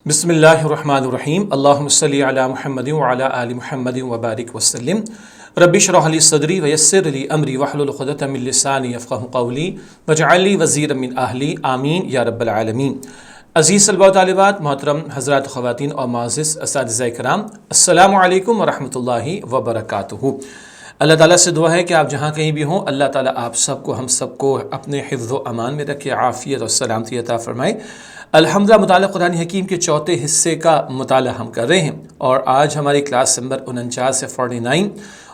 بسم اللہ الرحمن الرحیم اللہم صلی علی محمد وعلی آل محمد وبارک وسلم رب اشرح لی صدری ویسر لی امری واحلل عقدۃ من لسانی یفقہوا قولی واجعل لی وزیرا من اہلی آمین یا رب العالمین۔ عزیز طلباء و طالبات، محترم حضرات خواتین اور معزز اساتذہ کرام، السلام علیکم ورحمۃ اللہ وبرکاتہ۔ اللہ تعالیٰ سے دعا ہے کہ آپ جہاں کہیں بھی ہوں، اللہ تعالیٰ آپ سب کو، ہم سب کو اپنے حفظ و امان میں رکھے، عافیت اور سلامتی عطا فرمائے۔ الحمدللہ مطالعہ قرآن حکیم کے چوتھے حصے کا مطالعہ ہم کر رہے ہیں، اور آج ہماری کلاس نمبر 49 سے 49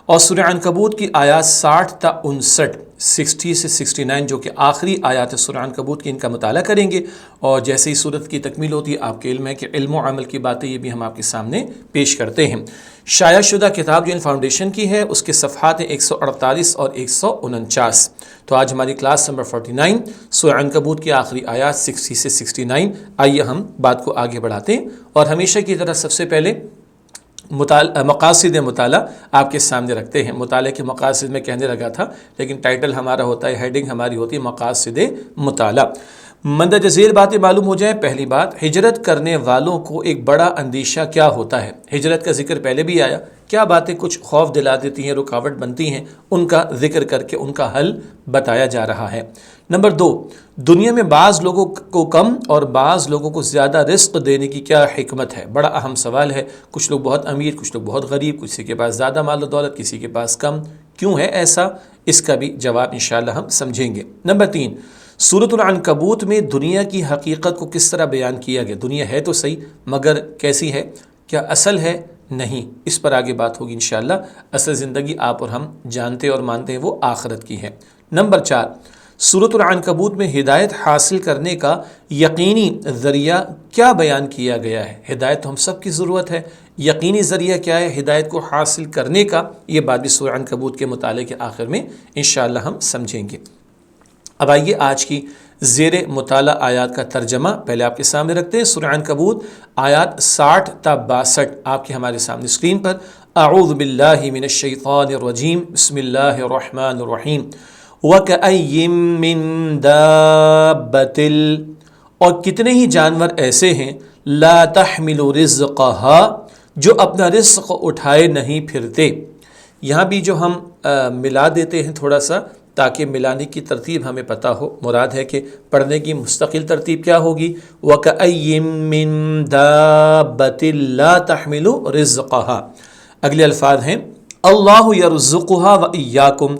اور سورہ عنکبوت کی آیات 60 تا 59، 60 سے 69 جو کہ آخری آیات سورہ عنکبوت کی، ان کا مطالعہ کریں گے۔ اور جیسے ہی صورت کی تکمیل ہوتی ہے، آپ کے علم ہے کہ علم و عمل کی باتیں یہ بھی ہم آپ کے سامنے پیش کرتے ہیں۔ شائع شدہ کتاب جو ان فاؤنڈیشن کی ہے، اس کے صفحات ہیں 148 اور 149۔ تو آج ہماری کلاس نمبر 49 سورہ عنکبوت کی آخری آیات 60 سے 69۔ آئیے ہم بات کو آگے بڑھاتے ہیں، اور ہمیشہ کی طرح سب سے پہلے مقاصد مطالعہ آپ کے سامنے رکھتے ہیں۔ مطالعے کے مقاصد میں کہنے لگا تھا، لیکن ٹائٹل ہمارا ہوتا ہے، ہیڈنگ ہماری ہوتی ہے مقاصد مطالعہ۔ مندرجہ ذیل باتیں معلوم ہو جائیں۔ پہلی بات، ہجرت کرنے والوں کو ایک بڑا اندیشہ کیا ہوتا ہے؟ ہجرت کا ذکر پہلے بھی آیا، کیا باتیں کچھ خوف دلا دیتی ہیں، رکاوٹ بنتی ہیں، ان کا ذکر کر کے ان کا حل بتایا جا رہا ہے۔ نمبر 2، دنیا میں بعض لوگوں کو کم اور بعض لوگوں کو زیادہ رزق دینے کی کیا حکمت ہے؟ بڑا اہم سوال ہے۔ کچھ لوگ بہت امیر، کچھ لوگ بہت غریب، کسی کے پاس زیادہ مال و دولت، کسی کے پاس کم، کیوں ہے ایسا؟ اس کا بھی جواب انشاءاللہ ہم سمجھیں گے۔ نمبر 3، سورۃ العنکبوت میں دنیا کی حقیقت کو کس طرح بیان کیا گیا؟ دنیا ہے تو صحیح، مگر کیسی ہے؟ کیا اصل ہے؟ نہیں، اس پر آگے بات ہوگی انشاءاللہ۔ اصل زندگی آپ اور ہم جانتے اور مانتے ہیں وہ آخرت کی ہے۔ نمبر 4، سورۃ العنکبوت میں ہدایت حاصل کرنے کا یقینی ذریعہ کیا بیان کیا گیا ہے؟ ہدایت تو ہم سب کی ضرورت ہے، یقینی ذریعہ کیا ہے ہدایت کو حاصل کرنے کا؟ یہ بات بھی سورہ عنکبوت کے مطالعے کے آخر میں انشاءاللہ ہم سمجھیں گے۔ اب آئیے آج کی زیر مطالعہ آیات کا ترجمہ پہلے آپ کے سامنے رکھتے ہیں۔ سورہ عنکبوت آیات 60 تا 62 آپ کے ہمارے سامنے اسکرین پر۔ اعوذ باللہ من الشیطان الرجیم، بسم اللہ الرحمن الرحیم۔ وَكَأَيٍّ مِّن دَابَّةٍ، اور کتنے ہی جانور ایسے ہیں، لا تحمل رزقها، جو اپنا رزق اٹھائے نہیں پھرتے۔ یہاں بھی جو ہم ملا دیتے ہیں تھوڑا سا، تاکہ ملانے کی ترتیب ہمیں پتہ ہو۔ مراد ہے کہ پڑھنے کی مستقل ترتیب کیا ہوگی؟ وَكَأَيٍّ مِّن دَابَّةٍ لَا تَحْمِلُ رِزْقَهَا۔ اگلے الفاظ ہیں، اللہ یرزقها وَإِيَّاكُمْ،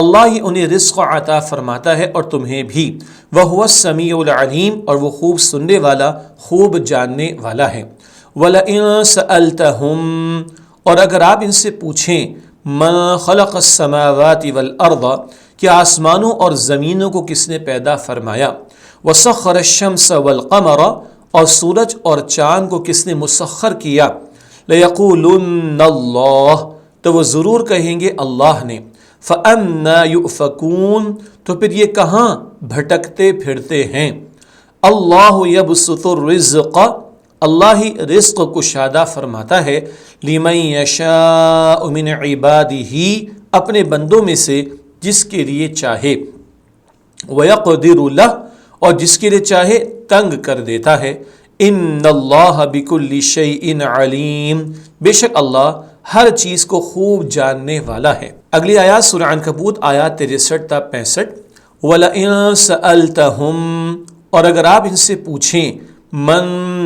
اللہ ہی انہیں رزق عطا فرماتا ہے اور تمہیں بھی۔ وَهُوَ السَّمِيعُ الْعَلِيمُ، اور وہ خوب سننے والا، خوب جاننے والا ہے۔ وَلَئِن سَأَلْتَهُمْ، اور اگر آپ ان سے پوچھیں، مَن خَلَقَ السَّمَاوَاتِ وَالْأَرْضَ، کہ آسمانوں اور زمینوں کو کس نے پیدا فرمایا؟ وَسَخَّرَ الشَّمْسَ وَالْقَمَرَ، اور سورج اور چاند کو کس نے مسخر کیا؟ لَيَقُولُنَّ اللَّهُ، تو وہ ضرور کہیں گے اللہ نے۔ فَأَنَّا يُؤْفَكُونَ، تو پھر یہ کہاں بھٹکتے پھرتے ہیں؟ اللہ يَبْسُطُ الرِّزْقَ، اللہ ہی رزق کشادہ فرماتا ہے، لِمَن يَشَاءُ مِنْ عِبَادِهِ، اپنے بندوں میں سے جس کے لیے چاہے، وَيَقْدِرُ لَهُ، اور جس کے لیے چاہے تنگ کر دیتا ہے۔ إِنَّ اللَّهَ بِكُلِّ شَيْءٍ عَلِيمٌ، بے شک اللہ ہر چیز کو خوب جاننے والا ہے۔ اگلی آیات سورہ عنکبوت آیات 63 تا 65۔ وَلَئِن سَأَلْتَهُمْ، اور اگر آپ ان سے پوچھیں، مَن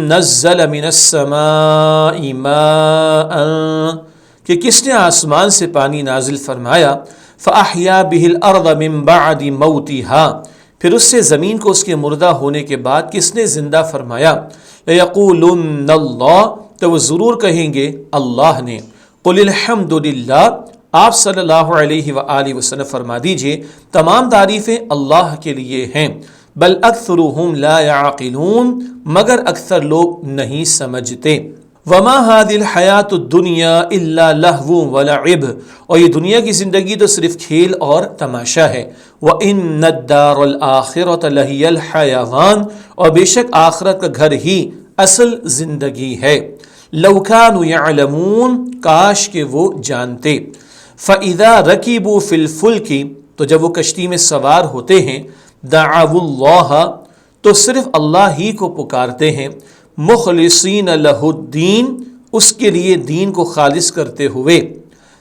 نَزَّلَ مِنَ السَّمَاءِ مَاءً، کہ کس نے آسمان سے پانی نازل فرمایا، فَأَحْيَا بِهِ الْأَرْضَ مِن بَعْدِ مَوْتِهَا، پھر اس سے زمین کو اس کے مردہ ہونے کے بعد کس نے زندہ فرمایا؟ لَيَقُولُنَّ اللَّهُ، تو وہ ضرور کہیں گے اللہ نے۔ قُلِ الْحَمْدُ لِلَّهِ، آپ صلی اللہ علیہ وآلہ وسلم فرما دیجئے تمام تعریفیں اللہ کے لیے ہیں۔ بل اکثرهم لا يعقلون، مگر اکثر لوگ نہیں سمجھتے۔ وما هذه الحیات الدنیا الا لہو ولعب، اور یہ دنیا کی زندگی تو صرف کھیل اور تماشا ہے۔ وان الدار الاخرۃ لہی الحیوان، اور بے شک آخرت کا گھر ہی اصل زندگی ہے۔ لو كانوا يعلمون، کاش کہ وہ جانتے۔ فاذا رکبوا فی الفلک، تو جب وہ کشتی میں سوار ہوتے ہیں، دعوا اللہ، تو صرف اللہ ہی کو پکارتے ہیں، مخلصین لہ الدین، اس کے لیے دین کو خالص کرتے ہوئے،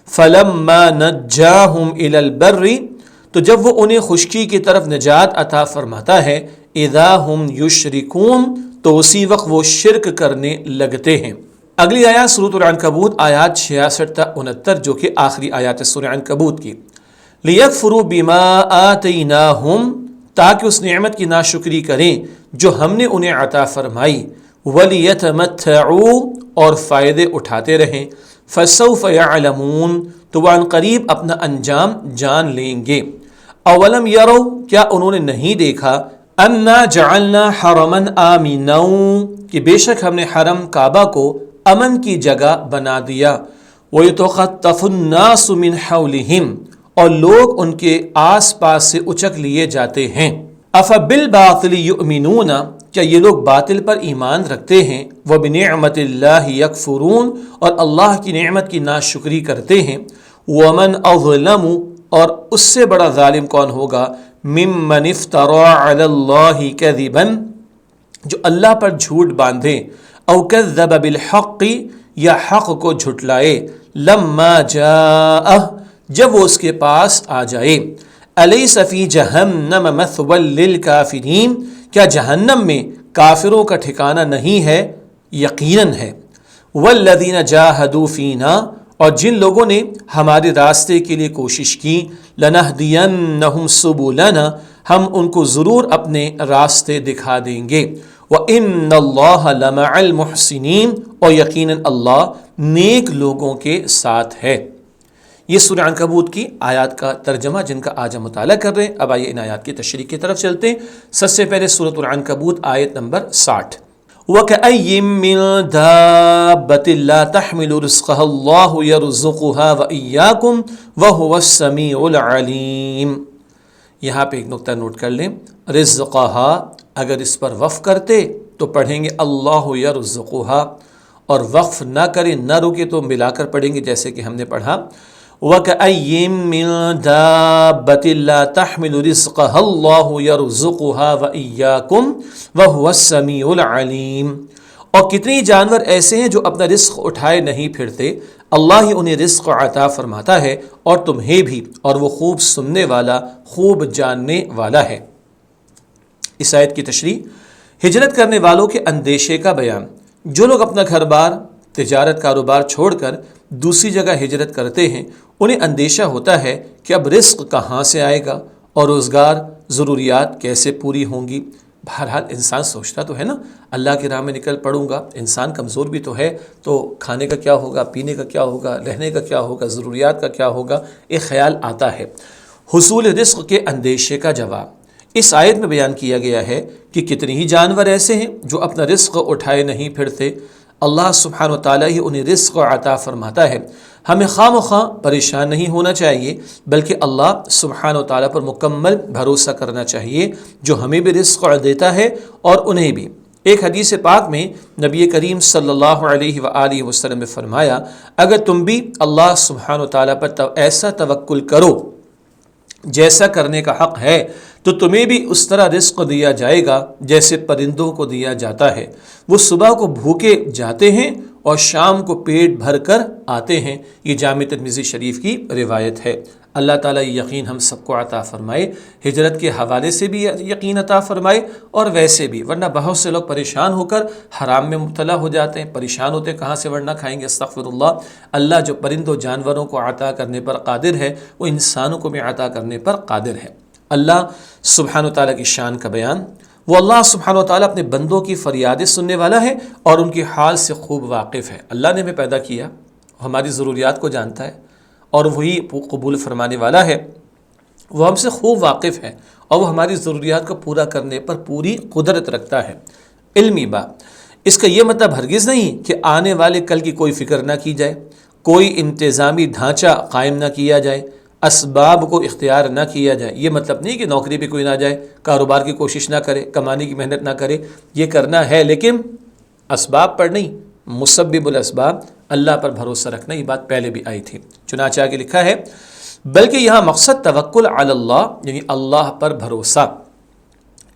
فلما نجاہم الی البر، تو جب وہ انہیں خشکی کی طرف نجات عطا فرماتا ہے، اذا ہم یشرکون، تو اسی وقت وہ شرک کرنے لگتے ہیں۔ اگلی آیات سورۃ العنکبوت آیات 66 تا 69، جو کہ آخری آیات سورۃ العنکبوت کی، لیکفروا بما آتیناہم، تاکہ اس نعمت کی ناشکری کریں جو ہم نے انہیں عطا فرمائی، ولیتمتعوا، اور فائدے اٹھاتے رہیں، فسوف یعلمون، تو وہ عنقریب اپنا انجام جان لیں گے۔ اولم یروا، کیا انہوں نے نہیں دیکھا، انا جعلنا حرما آمنا، کہ بے شک ہم نے حرم کعبہ کو امن کی جگہ بنا دیا، وَيُتَخَطَّفُ النَّاسُ مِنْ حَوْلِهِمْ، اور لوگ ان کے آس پاس سے اچک لیے جاتے ہیں۔ أَفَبِالْبَاطِلِ يُؤْمِنُونَ، کیا یہ لوگ باطل پر ایمان رکھتے ہیں، وَبِنِعْمَةِ اللَّهِ يَكْفُرُونَ، اور اللہ کی نعمت کی ناشکری کرتے ہیں۔ وَمَنْ أَظْلَمُ، اور اس سے بڑا ظالم کون ہوگا، مِمَّنِ افْتَرَى عَلَى اللَّهِ كَذِبًا، جو اللہ پر جھوٹ باندھے، او کذب بالحق، یا حق کو جھٹلائے، لما جاءہ، جب وہ اس کے پاس آ جائے۔ الیس فی جہنم مثوی للکافرین، کیا جہنم میں کافروں کا ٹھکانہ نہیں ہے؟ یقیناً ہے۔ والذین جاہدوا فینا، اور جن لوگوں نے ہمارے راستے کے لیے کوشش کی، لنہدینہم سبلنا، ہم ان کو ضرور اپنے راستے دکھا دیں گے۔ وَإِنَّ اللَّهَ لَمَعَ الْمُحْسِنِينَ، اور یقیناً اللہ نیک لوگوں کے ساتھ ہے۔ یہ سورہ عنکبوت کی آیات کا ترجمہ جن کا آج ہم مطالعہ کر رہے ہیں۔ اب آئیے ان آیات کی تشریح کی طرف چلتے ہیں۔ سب سے پہلے سورۃ العنکبوت آیت نمبر 60، وَكَأَيٍّ مِّن دَابَّةٍ لَّا تَحْمِلُ رِزْقَهَا اللَّهُ يَرْزُقُهَا وَإِيَّاكُمْ وَهُوَ السَّمِيعُ الْعَلِيمُ۔ یہاں پہ ایک نقطہ نوٹ کر لیں، رزقها، اگر اس پر وقف کرتے تو پڑھیں گے اللہ یرزقها، اور وقف نہ کریں، نہ رکے تو ملا کر پڑھیں گے جیسے کہ ہم نے پڑھا، وَكَأَيٍّ مِّن دَابَّةٍ لَّا تَحْمِلُ رِزْقَهَا اللَّهُ يَرْزُقُهَا وَإِيَّاكُمْ وَهُوَ السَّمِيعُ الْعَلِيمُ، اور کتنی جانور ایسے ہیں جو اپنا رزق اٹھائے نہیں پھرتے، اللہ ہی انہیں رزق عطا فرماتا ہے، اور تمہیں بھی، اور وہ خوب سننے والا، خوب جاننے والا ہے۔ اس آیت کی تشریح، ہجرت کرنے والوں کے اندیشے کا بیان۔ جو لوگ اپنا گھر بار، تجارت، کاروبار چھوڑ کر دوسری جگہ ہجرت کرتے ہیں، انہیں اندیشہ ہوتا ہے کہ اب رزق کہاں سے آئے گا، اور روزگار، ضروریات کیسے پوری ہوں گی۔ بہرحال انسان سوچتا تو ہے نا، اللہ کی راہ میں نکل پڑوں گا، انسان کمزور بھی تو ہے، تو کھانے کا کیا ہوگا، پینے کا کیا ہوگا، رہنے کا کیا ہوگا، ضروریات کا کیا ہوگا، ایک خیال آتا ہے۔ حصول رزق کے اندیشے کا جواب اس آیت میں بیان کیا گیا ہے کہ کتنے ہی جانور ایسے ہیں جو اپنا رزق اٹھائے نہیں پھرتے، اللہ سبحانہ و تعالیٰ ہی انہیں رزق عطا فرماتا ہے۔ ہمیں خواہ مخواہ پریشان نہیں ہونا چاہیے، بلکہ اللہ سبحانہ و تعالیٰ پر مکمل بھروسہ کرنا چاہیے، جو ہمیں بھی رزق دیتا ہے اور انہیں بھی۔ ایک حدیث پاک میں نبی کریم صلی اللہ علیہ وآلہ وسلم نے فرمایا، اگر تم بھی اللہ سبحانہ و تعالیٰ پر ایسا توکل کرو جیسا کرنے کا حق ہے، تو تمہیں بھی اس طرح رزق دیا جائے گا جیسے پرندوں کو دیا جاتا ہے۔ وہ صبح کو بھوکے جاتے ہیں اور شام کو پیٹ بھر کر آتے ہیں۔ یہ جامع ترمذی شریف کی روایت ہے۔ اللہ تعالیٰ یہ یقین ہم سب کو عطا فرمائے، ہجرت کے حوالے سے بھی یقین عطا فرمائے اور ویسے بھی، ورنہ بہت سے لوگ پریشان ہو کر حرام میں مبتلا ہو جاتے ہیں، پریشان ہوتے ہیں کہاں سے ورنہ کھائیں گے، استغفر اللہ۔ اللہ جو پرندوں جانوروں کو عطا کرنے پر قادر ہے، وہ انسانوں کو بھی عطا کرنے پر قادر ہے۔ اللہ سبحانہ و تعالیٰ کی شان کا بیان، وہ اللہ سبحانہ و تعالیٰ اپنے بندوں کی فریادیں سننے والا ہے اور ان کی حال سے خوب واقف ہے۔ اللہ نے ہمیں پیدا کیا، ہماری ضروریات کو جانتا ہے اور وہی قبول فرمانے والا ہے۔ وہ ہم سے خوب واقف ہے اور وہ ہماری ضروریات کو پورا کرنے پر پوری قدرت رکھتا ہے۔ علمی بات، اس کا یہ مطلب ہرگز نہیں کہ آنے والے کل کی کوئی فکر نہ کی جائے، کوئی انتظامی ڈھانچہ قائم نہ کیا جائے، اسباب کو اختیار نہ کیا جائے۔ یہ مطلب نہیں کہ نوکری پہ کوئی نہ جائے، کاروبار کی کوشش نہ کرے، کمانے کی محنت نہ کرے، یہ کرنا ہے لیکن اسباب پر نہیں، مسبب الاسباب، اللہ پر بھروسہ رکھنا۔ یہ بات پہلے بھی آئی تھی، چنانچہ آگے لکھا ہے، بلکہ یہاں مقصد توکل علی اللہ، یعنی اللہ پر بھروسہ،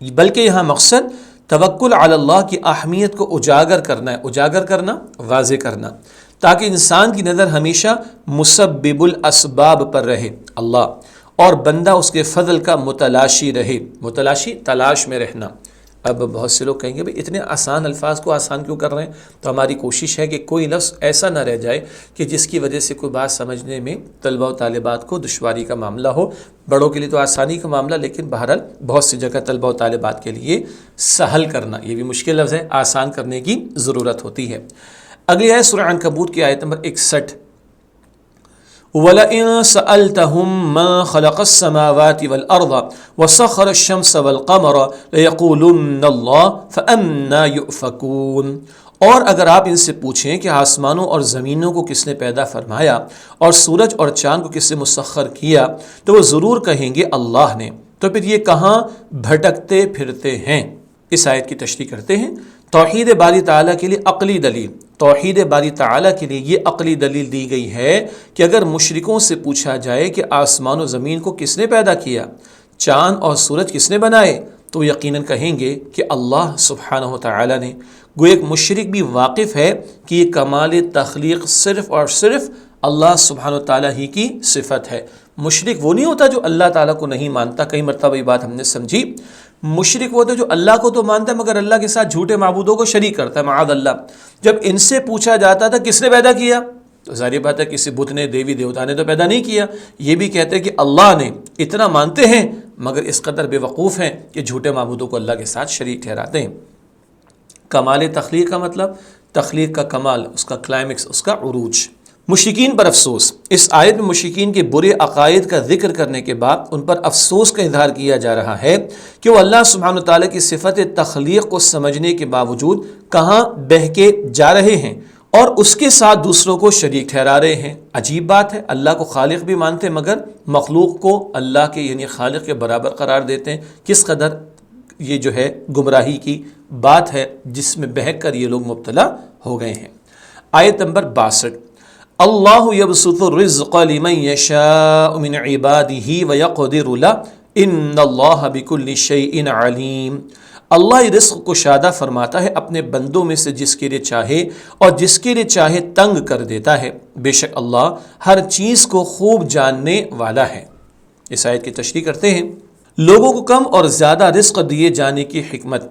بلکہ یہاں مقصد توکل علی اللہ کی اہمیت کو اجاگر کرنا ہے، اجاگر کرنا، واضح کرنا، تاکہ انسان کی نظر ہمیشہ مسبب الاسباب پر رہے اللہ، اور بندہ اس کے فضل کا متلاشی رہے، متلاشی تلاش میں رہنا۔ اب بہت سے لوگ کہیں گے بھئی اتنے آسان الفاظ کو آسان کیوں کر رہے ہیں؟ تو ہماری کوشش ہے کہ کوئی لفظ ایسا نہ رہ جائے کہ جس کی وجہ سے کوئی بات سمجھنے میں طلبہ و طالبات کو دشواری کا معاملہ ہو۔ بڑوں کے لیے تو آسانی کا معاملہ، لیکن بہرحال بہت سی جگہ طلبہ و طالبات کے لیے سہل کرنا یہ بھی مشکل لفظ ہے، آسان کرنے کی ضرورت ہوتی ہے۔ اگلی ہے سورہ عنکبوت کی آیت نمبر 61، وَلَئِن سَأَلْتَهُم مَّن خَلَقَ السَّمَاوَاتِ وَالْأَرْضَ وَسَخَّرَ الشَّمْسَ وَالْقَمَرَ لَيَقُولُنَّ اللَّهُ فَأَنَّىٰ يُؤْفَكُونَ، اور اگر آپ ان سے پوچھیں کہ آسمانوں اور زمینوں کو کس نے پیدا فرمایا اور سورج اور چاند کو کس نے مسخر کیا، تو وہ ضرور کہیں گے اللہ نے، تو پھر یہ کہاں بھٹکتے پھرتے ہیں۔ اس آیت کی تشریح کرتے ہیں۔ توحید باری تعالیٰ کے لیے عقلی دلیل، توحید باری تعالیٰ کے لیے یہ عقلی دلیل دی گئی ہے کہ اگر مشرکوں سے پوچھا جائے کہ آسمان و زمین کو کس نے پیدا کیا، چاند اور سورج کس نے بنائے، تو یقیناً کہیں گے کہ اللہ سبحانہ و تعالیٰ نے۔ گو ایک مشرک بھی واقف ہے کہ یہ کمال تخلیق صرف اور صرف اللہ سبحانہ و تعالیٰ ہی کی صفت ہے۔ مشرک وہ نہیں ہوتا جو اللہ تعالیٰ کو نہیں مانتا، کئی مرتبہ یہ بات ہم نے سمجھی۔ مشرک وہ ہوتا ہے جو اللہ کو تو مانتا ہے مگر اللہ کے ساتھ جھوٹے معبودوں کو شریک کرتا ہے، معاذ اللہ۔ جب ان سے پوچھا جاتا تھا کس نے پیدا کیا، تو ظاہر بات ہے کسی بت نے، دیوی دیوتا نے تو پیدا نہیں کیا، یہ بھی کہتے ہیں کہ اللہ نے۔ اتنا مانتے ہیں مگر اس قدر بے وقوف ہیں کہ جھوٹے معبودوں کو اللہ کے ساتھ شریک ٹھہراتے ہیں۔ کمال تخلیق کا مطلب، تخلیق کا کمال، اس کا کلائمیکس، اس کا عروج۔ مشرکین پر افسوس۔ اس آیت میں مشرکین کے برے عقائد کا ذکر کرنے کے بعد ان پر افسوس کا اظہار کیا جا رہا ہے کہ وہ اللہ سبحانہ وتعالیٰ کی صفت تخلیق کو سمجھنے کے باوجود کہاں بہکے جا رہے ہیں اور اس کے ساتھ دوسروں کو شریک ٹھہرا رہے ہیں۔ عجیب بات ہے، اللہ کو خالق بھی مانتے مگر مخلوق کو اللہ کے یعنی خالق کے برابر قرار دیتے ہیں۔ کس قدر یہ جو ہے گمراہی کی بات ہے جس میں بہک کر یہ لوگ مبتلا ہو گئے ہیں۔ آیت نمبر 62، اللہ یبسط الرزق لمن یشاء من عبادہ ویقدر لہ ان اللہ بکل شیء علیم۔ اللہ رزق کو شادہ فرماتا ہے اپنے بندوں میں سے جس کے لیے چاہے اور جس کے لیے چاہے تنگ کر دیتا ہے، بے شک اللہ ہر چیز کو خوب جاننے والا ہے۔ اس آیت کی تشریح کرتے ہیں۔ لوگوں کو کم اور زیادہ رزق دیے جانے کی حکمت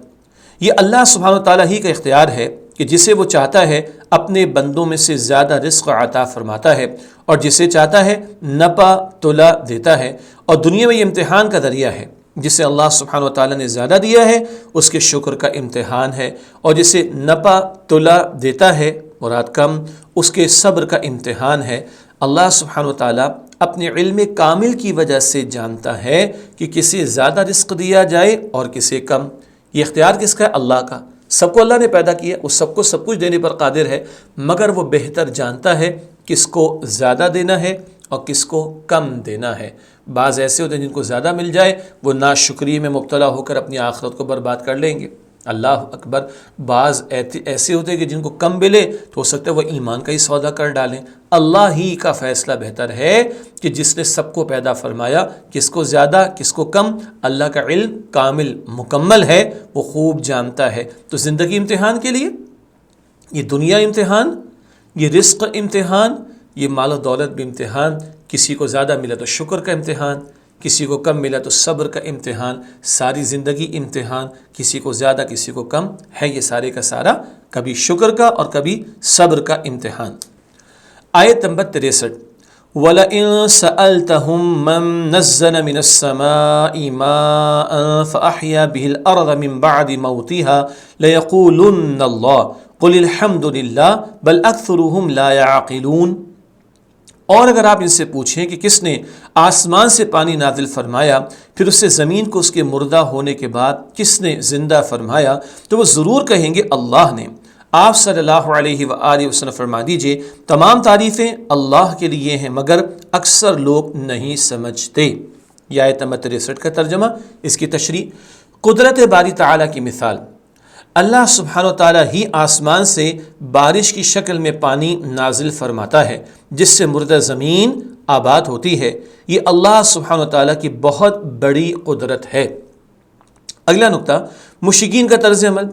یہ اللہ سبحانہ وتعالیٰ ہی کا اختیار ہے کہ جسے وہ چاہتا ہے اپنے بندوں میں سے زیادہ رزق عطا فرماتا ہے اور جسے چاہتا ہے نپا تلا دیتا ہے، اور دنیا میں یہ امتحان کا ذریعہ ہے۔ جسے اللہ سبحانہ وتعالیٰ نے زیادہ دیا ہے اس کے شکر کا امتحان ہے، اور جسے نپا تلا دیتا ہے مراد کم، اس کے صبر کا امتحان ہے۔ اللہ سبحانہ وتعالیٰ اپنے علم کامل کی وجہ سے جانتا ہے کہ کسے زیادہ رزق دیا جائے اور کسے کم۔ یہ اختیار کس کا ہے؟ اللہ کا۔ سب کو اللہ نے پیدا کیا، وہ سب کو سب کچھ دینے پر قادر ہے، مگر وہ بہتر جانتا ہے کس کو زیادہ دینا ہے اور کس کو کم دینا ہے۔ بعض ایسے ہوتے ہیں جن کو زیادہ مل جائے وہ ناشکری میں مبتلا ہو کر اپنی آخرت کو برباد کر لیں گے، اللہ اکبر۔ بعض ایسے ہوتے ہیں کہ جن کو کم ملے تو ہو سکتا ہے وہ ایمان کا ہی سودا کر ڈالیں۔ اللہ ہی کا فیصلہ بہتر ہے کہ جس نے سب کو پیدا فرمایا، کس کو زیادہ کس کو کم، اللہ کا علم کامل مکمل ہے، وہ خوب جانتا ہے۔ تو زندگی امتحان کے لیے، یہ دنیا امتحان، یہ رزق امتحان، یہ مال و دولت بھی امتحان۔ کسی کو زیادہ ملا تو شکر کا امتحان، کسی کو کم ملا تو صبر کا امتحان، ساری زندگی امتحان، کسی کو زیادہ کسی کو کم ہے، یہ سارے کا سارا کبھی شکر کا اور کبھی صبر کا امتحان۔ آیت نمبر 63، وَلَئِن سَأَلْتَهُم مَّن نَّزَّلَ مِنَ السَّمَاءِ مَاءً فَأَحْيَا بِهِ الْأَرْضَ مِن بَعْدِ مَوْتِهَا لَيَقُولُنَّ اللَّهُ قُلِ الْحَمْدُ لِلَّهِ بَلْ أَكْثَرُهُمْ لَا يَعْقِلُونَ۔ اور اگر آپ ان سے پوچھیں کہ کس نے آسمان سے پانی نازل فرمایا پھر اس سے زمین کو اس کے مردہ ہونے کے بعد کس نے زندہ فرمایا، تو وہ ضرور کہیں گے اللہ نے۔ آپ صلی اللہ علیہ وآلہ وسلم فرما دیجئے تمام تعریفیں اللہ کے لیے ہیں مگر اکثر لوگ نہیں سمجھتے۔ یہ آیت نمبر 63 کا ترجمہ، اس کی تشریح۔ قدرت باری تعالیٰ کی مثال، اللہ سبحانہ و تعالیٰ ہی آسمان سے بارش کی شکل میں پانی نازل فرماتا ہے جس سے مردہ زمین آباد ہوتی ہے۔ یہ اللہ سبحانہ و تعالیٰ کی بہت بڑی قدرت ہے۔ اگلا نقطہ مشرکین کا طرز عمل.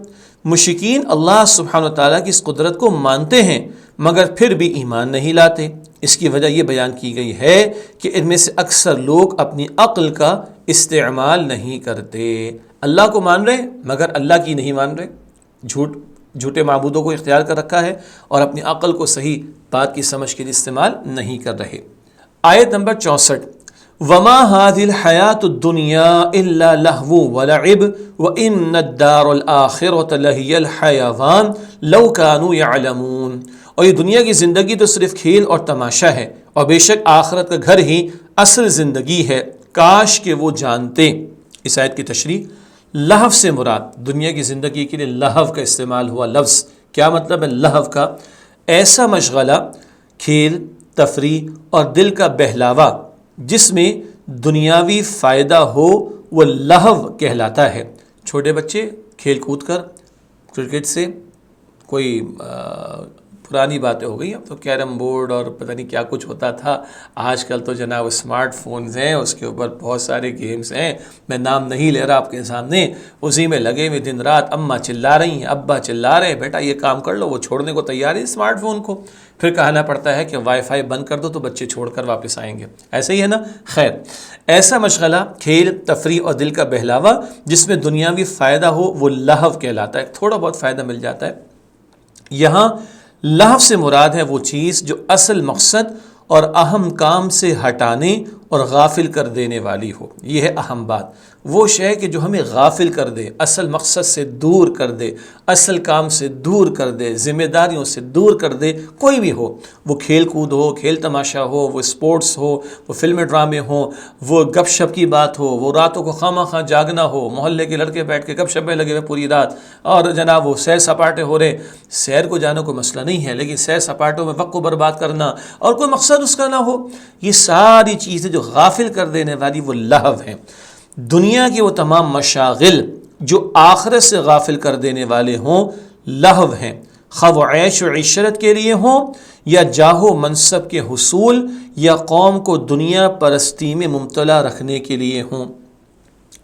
مشرکین اللہ سبحانہ و تعالیٰ کی اس قدرت کو مانتے ہیں مگر پھر بھی ایمان نہیں لاتے. اس کی وجہ یہ بیان کی گئی ہے کہ ان میں سے اکثر لوگ اپنی عقل کا استعمال نہیں کرتے. اللہ کو مان رہے مگر اللہ کی نہیں مان رہے، جھوٹے معبودوں کو اختیار کر رکھا ہے اور اپنی عقل کو صحیح بات کی سمجھ کے لیے استعمال نہیں کر رہے. آیت نمبر 64 وَمَا هَذِهِ الْحَيَاةُ الدُّنْيَا إِلَّا لَهْوٌ وَلَعِبٌ وَإِنَّ الدَّارَ الْآخِرَةَ لَهِيَ الْحَيَوَانُ لَوْ كَانُوا يَعْلَمُونَ. اور یہ دنیا کی زندگی تو صرف کھیل اور تماشا ہے، اور بے شک آخرت کا گھر ہی اصل زندگی ہے، کاش کہ وہ جانتے. اس آیت کی تشریح، لہو سے مراد دنیا کی زندگی کے لیے لہو کا استعمال ہوا لفظ. کیا مطلب ہے لہو کا؟ ایسا مشغلہ، کھیل، تفریح اور دل کا بہلاوا جس میں دنیاوی فائدہ ہو وہ لہو کہلاتا ہے. چھوٹے بچے کھیل کود کر کرکٹ سے کوئی پرانی باتیں ہو گئی، اب تو کیرم بورڈ اور پتہ نہیں کیا کچھ ہوتا تھا. آج کل تو جناب اسمارٹ فونز ہیں، اس کے اوپر بہت سارے گیمز ہیں، میں نام نہیں لے رہا آپ کے سامنے. اسی میں لگے ہوئے دن رات، اماں چلا رہی ہیں، ابا چلا رہے ہیں، بیٹا یہ کام کر لو، وہ چھوڑنے کو تیار ہے اسمارٹ فون کو. پھر کہنا پڑتا ہے کہ وائی فائی بند کر دو تو بچے چھوڑ کر واپس آئیں گے. ایسا ہی ہے نا؟ خیر، ایسا مشغلہ، کھیل، تفریح اور دل کا بہلاوا جس میں دنیاوی فائدہ ہو وہ لہو کہلاتا ہے. تھوڑا بہت فائدہ مل جاتا ہے. یہاں لہو سے مراد ہے وہ چیز جو اصل مقصد اور اہم کام سے ہٹانے اور غافل کر دینے والی ہو. یہ ہے اہم بات. وہ شے کہ جو ہمیں غافل کر دے، اصل مقصد سے دور کر دے، اصل کام سے دور کر دے، ذمہ داریوں سے دور کر دے. کوئی بھی ہو، وہ کھیل کود ہو، کھیل تماشا ہو، وہ اسپورٹس ہو، وہ فلم ڈرامے ہوں، وہ گپ شپ کی بات ہو، وہ راتوں کو خواہ مخواہ جاگنا ہو، محلے کے لڑکے بیٹھ کے گپ شپ میں لگے ہوئے پوری رات، اور جناب وہ سیر سپاٹے ہو رہے. سیر کو جانا کوئی مسئلہ نہیں ہے، لیکن سیر سپاٹوں میں وقت کو برباد کرنا اور کوئی مقصد اس کا نہ ہو، یہ ساری چیزیں جو غافل کر دینے والی وہ لہو ہیں. دنیا کے وہ تمام مشاغل جو آخرت سے غافل کر دینے والے ہوں لہو ہیں، خواہ وہ عیش و عشرت کے لیے ہوں یا جاہ و منصب کے حصول یا قوم کو دنیا پرستی میں مبتلا رکھنے کے لیے ہوں.